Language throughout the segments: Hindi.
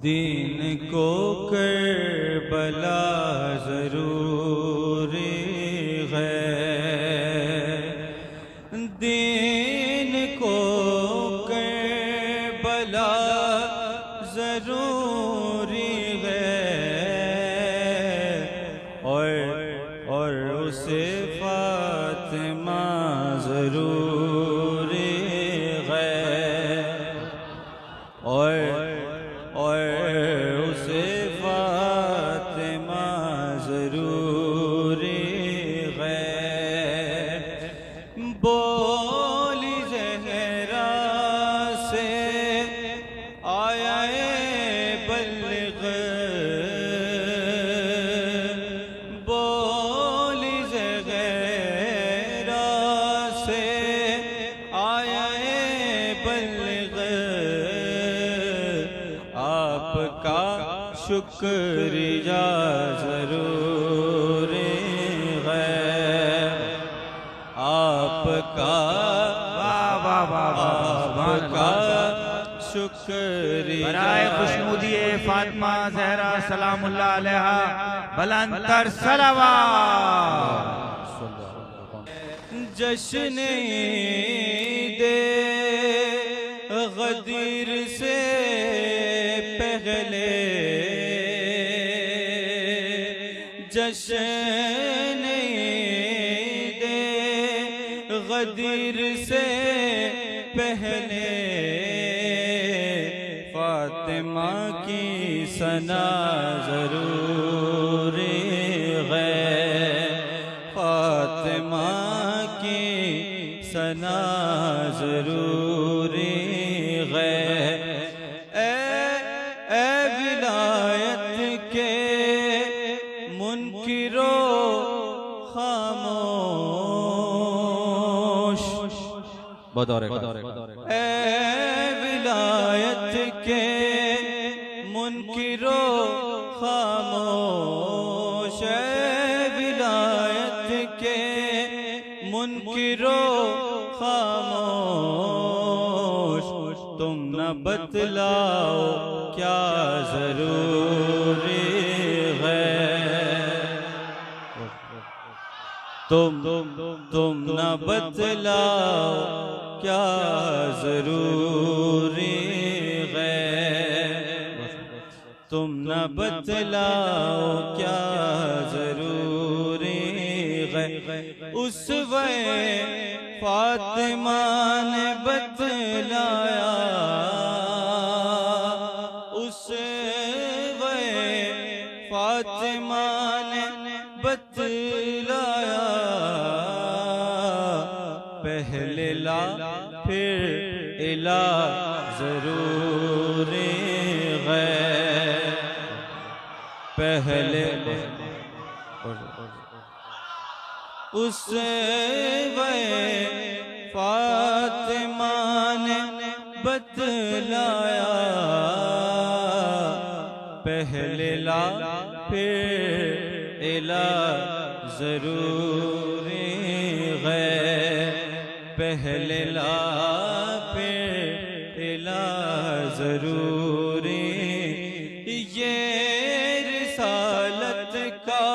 दीन को करबला ज़रूरी है, दीन को करबला ज़रूरी है, और उसे फातिमा ज़रूरी है, और उसे फातिमा ज़रूरी है। बोली ज़हरा से आया बल्ग़, बोली ज़हरा से आया बल्ग़, आपका शुक्रिया ज़रूर है, आपका आपका शुक्रिया। बराए खुशनुदिए फातिमा ज़हरा सलामुल्लाह अलैहा बुलंदतर सलावत। जश्न दे गदीर से पहले, जश्न दे गदीर से पहले, फातिमा की सना ज़रूरी है, फातिमा की सना ज़रूरी है। ए विलायत के मुनकिरो खामोश, ए विलायत के मुनकिरो खामोश, ए विलायत के मुनकिरो खामोश, तुम न बतलाओ क्या ज़रूरी है, तुम न बतलाओ क्या ज़रूरी है, तुम न बतलाओ क्या ज़रूरी है। उस वे फातिमा ने बतलाया, उस वे फातिमा ने बतलाया, पहले ला फिर इला ज़रूरी है, पहले उस वे फातिमा ने बतलाया, पहले ला फिर इला ज़रूरी है, पहले ला फिर इला ज़रूरी। ये रिसालत का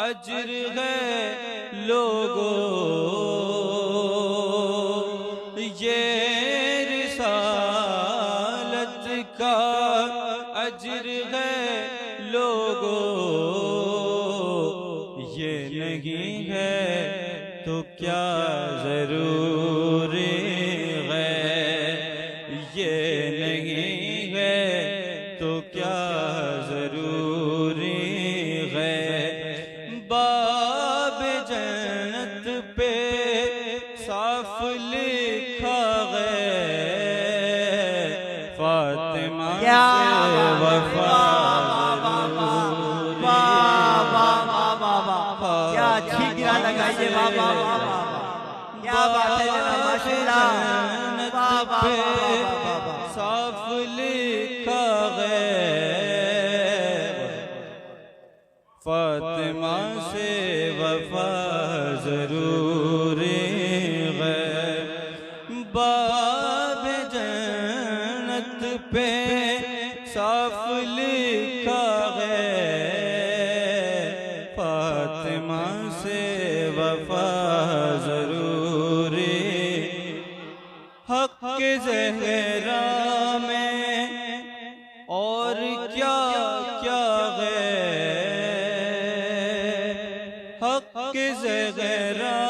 अज्र है लोगों, ये रिसालत का अज्र है लोगों, ये नहीं है तो क्या ज़रूरी है, ये नहीं है तो क्या ज़रूरी है। बाब जन्नत पे साफ लिखा है, फातिमा से वफा क्या अच्छी गिरा लगाइए, बाबा क्या बात है माशाअल्लाह, साफ लिखा है, फातिमा से वफा ज़रूरी है। बाब जन्नत पे साफ लिखा है, फातिमा से वफा जरूरी। हक ज़हरा में और क्या क्या है, हक ज़हरा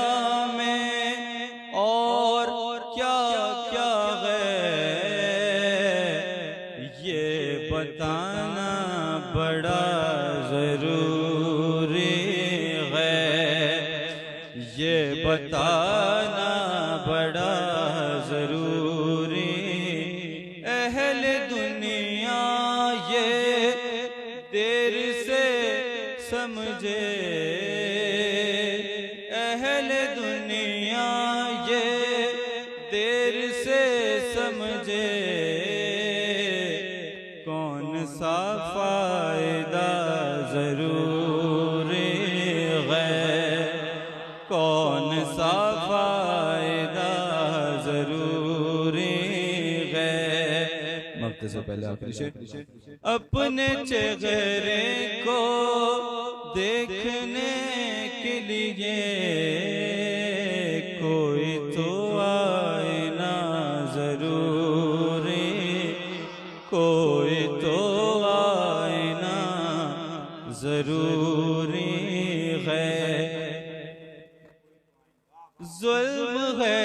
में और क्या क्या है, ये बताना बड़ा जरूरी है, ये बताना बड़ा जरूरी। अहले दुनिया ये देर से समझे, अहले दुनिया ये देर से समझे, कौन सा फायदा जरूरी है, कौन सा फायदा जरूरी है। मक्ते से पहले आखिरी शेर। अपने चेहरे को देखने के लिए कोई तो आईना जरूरी, कोई तो आईना जरूरी है। जुल्म है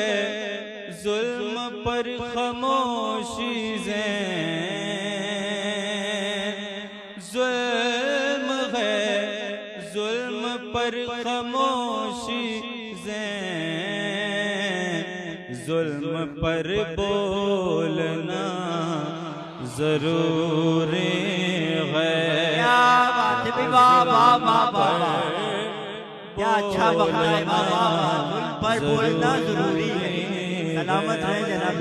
जुल्म पर खामोशी जुल्म है जुल्म पर खामोशी जुल्म पर बोलना जरूरी है। क्या बात है, वाह वाह वाह वाह, क्या अच्छा बखा है, वाह वाह वाह। जुल्म पर बोलना जरूरी है। सलामत रहे जनाब।